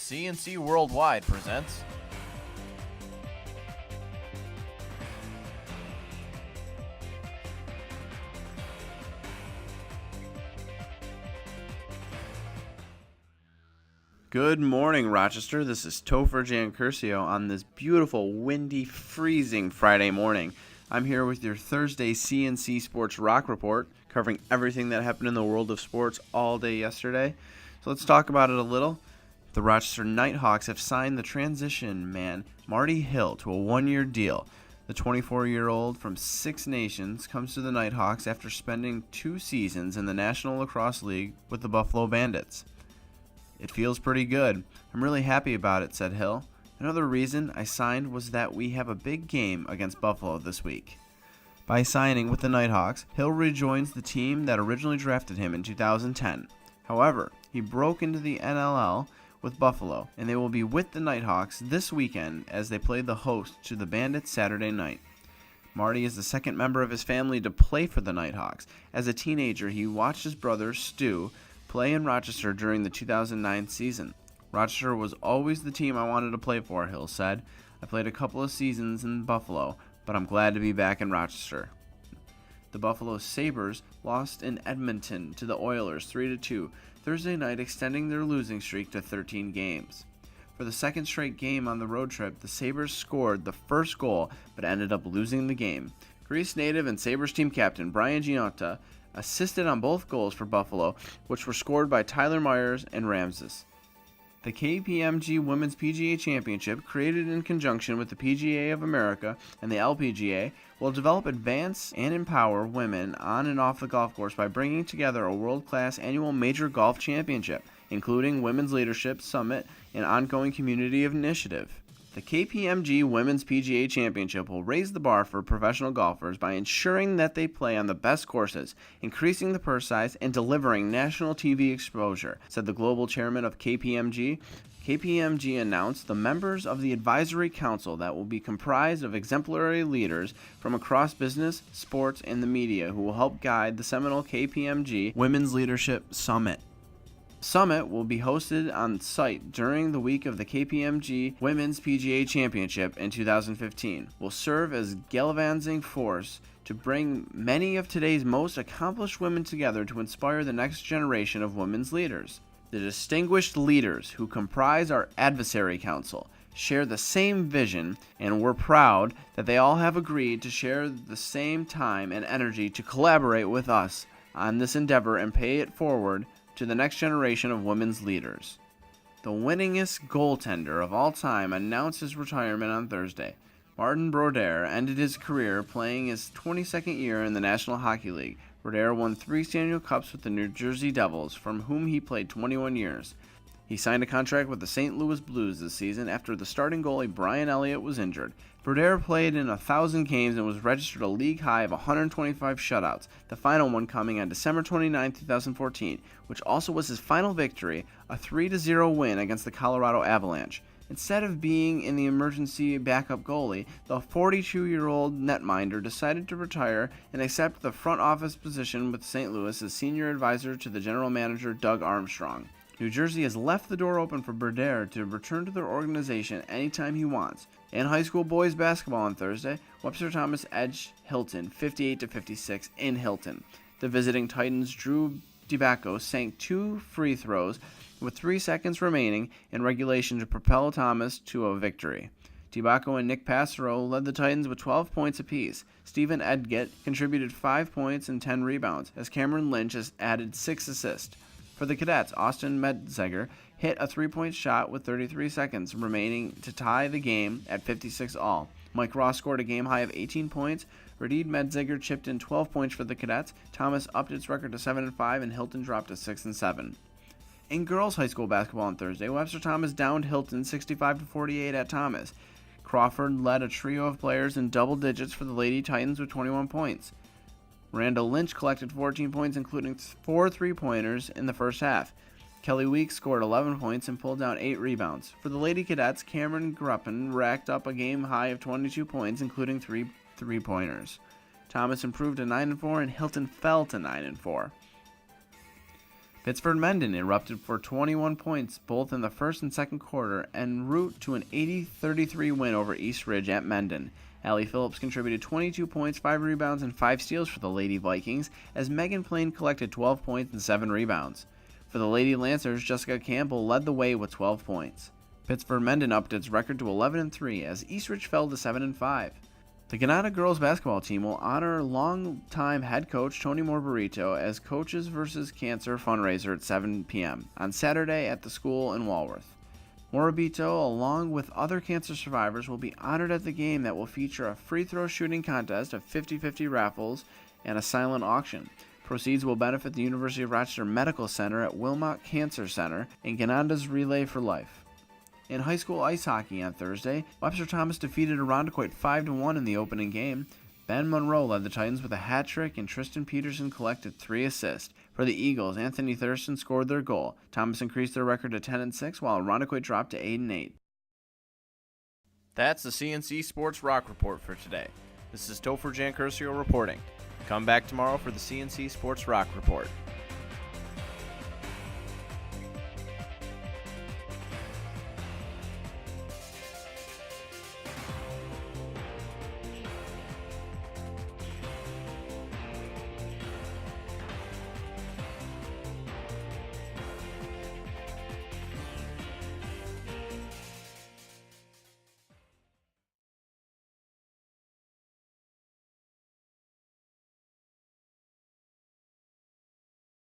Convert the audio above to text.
C&C Worldwide presents Good morning, Rochester. This is Topher Giancurcio on this beautiful, windy, freezing Friday morning. I'm here with your Thursday C&C SportsROC report, covering everything that happened in the world of sports all day yesterday. So let's talk about it a little. The Rochester Knighthawks have signed the transition man, Marty Hill, to a one-year deal. The 24-year-old from Six Nations comes to the Knighthawks after spending 2 seasons in the National Lacrosse League with the Buffalo Bandits. "It feels pretty good. I'm really happy about it," said Hill. "Another reason I signed was that we have a big game against Buffalo this week." By signing with the Knighthawks, Hill rejoins the team that originally drafted him in 2010. However, he broke into the NLL with Buffalo, and they will be with the Knighthawks this weekend as they play the host to the Bandits Saturday night. Marty is the second member of his family to play for the Knighthawks. As a teenager, he watched his brother, Stu, play in Rochester during the 2009 season. "Rochester was always the team I wanted to play for," Hill said. "I played a couple of seasons in Buffalo, but I'm glad to be back in Rochester." The Buffalo Sabres lost in Edmonton to the Oilers 3-2 Thursday night, extending their losing streak to 13 games. For the second straight game on the road trip, the Sabres scored the first goal but ended up losing the game. Greece native and Sabres team captain Brian Ginotta assisted on both goals for Buffalo, which were scored by Tyler Myers and Ramses. The KPMG Women's PGA Championship, created in conjunction with the PGA of America and the LPGA, will develop, advance, and empower women on and off the golf course by bringing together a world-class annual major golf championship, including Women's Leadership Summit and ongoing community initiative. The KPMG Women's PGA Championship will raise the bar for professional golfers by ensuring that they play on the best courses, increasing the purse size, and delivering national TV exposure, said the global chairman of KPMG. KPMG announced the members of the advisory council that will be comprised of exemplary leaders from across business, sports, and the media who will help guide the seminal KPMG Women's Leadership Summit. Summit will be hosted on site during the week of the KPMG Women's PGA Championship in 2015. Will serve as galvanizing force to bring many of today's most accomplished women together to inspire the next generation of women's leaders. The distinguished leaders who comprise our advisory council share the same vision, and we're proud that they all have agreed to share the same time and energy to collaborate with us on this endeavor and pay it forward to the next generation of women's leaders. The winningest goaltender of all time announced his retirement on Thursday. Martin Brodeur ended his career playing his 22nd year in the National Hockey League. Brodeur won 3 Stanley Cups with the New Jersey Devils, from whom he played 21 years. He signed a contract with the St. Louis Blues this season after the starting goalie Brian Elliott was injured. Brodeur played in 1,000 games and was registered a league high of 125 shutouts, the final one coming on December 29, 2014, which also was his final victory, a 3-0 win against the Colorado Avalanche. Instead of being in the emergency backup goalie, the 42-year-old netminder decided to retire and accept the front office position with St. Louis as senior advisor to the general manager Doug Armstrong. New Jersey has left the door open for Brodeur to return to their organization anytime he wants. In high school boys basketball on Thursday, Webster Thomas edged Hilton 58-56 in Hilton. The visiting Titans' Drew DeBacco sank 2 free throws with 3 seconds remaining in regulation to propel Thomas to a victory. DeBacco and Nick Passero led the Titans with 12 points apiece. Stephen Edgett contributed 5 points and 10 rebounds, as Cameron Lynch has added 6 assists. For the Cadets, Austin Medzeger hit a 3-point shot with 33 seconds remaining to tie the game at 56 all. Mike Ross scored a game high of 18 points. Radid Medzeger chipped in 12 points for the Cadets. Thomas upped its record to 7-5, and Hilton dropped to 6-7. In girls high school basketball on Thursday, Webster Thomas downed Hilton 65-48 at Thomas. Crawford led a trio of players in double digits for the Lady Titans with 21 points. Randall Lynch collected 14 points, including 4 3-pointers in the first half. Kelly Weeks scored 11 points and pulled down 8 rebounds. For the Lady Cadets, Cameron Gruppen racked up a game high of 22 points, including 3 3-pointers. Thomas improved to 9-4, and Hilton fell to 9-4. Pittsford-Mendon erupted for 21 points both in the first and second quarter en route to an 80-33 win over East Ridge at Mendon. Allie Phillips contributed 22 points, 5 rebounds, and 5 steals for the Lady Vikings, as Megan Plain collected 12 points and 7 rebounds. For the Lady Lancers, Jessica Campbell led the way with 12 points. Pittsford-Mendon upped its record to 11-3 as East Ridge fell to 7-5. The Ganada girls basketball team will honor longtime head coach Tony Morbarito as Coaches vs. Cancer fundraiser at 7 p.m. on Saturday at the school in Walworth. Morabito, along with other cancer survivors, will be honored at the game that will feature a free throw shooting contest, a 50-50 raffles, and a silent auction. Proceeds will benefit the University of Rochester Medical Center at Wilmot Cancer Center and Ganada's Relay for Life. In high school ice hockey on Thursday, Webster Thomas defeated Irondequoit 5-1 in the opening game. Ben Monroe led the Titans with a hat trick, and Tristan Peterson collected 3 assists. For the Eagles, Anthony Thurston scored their goal. Thomas increased their record to 10-6, while Irondequoit dropped to 8-8. That's the C&C SportsROC report for today. This is Topher Jan Curcio reporting. Come back tomorrow for the C&C SportsROC report.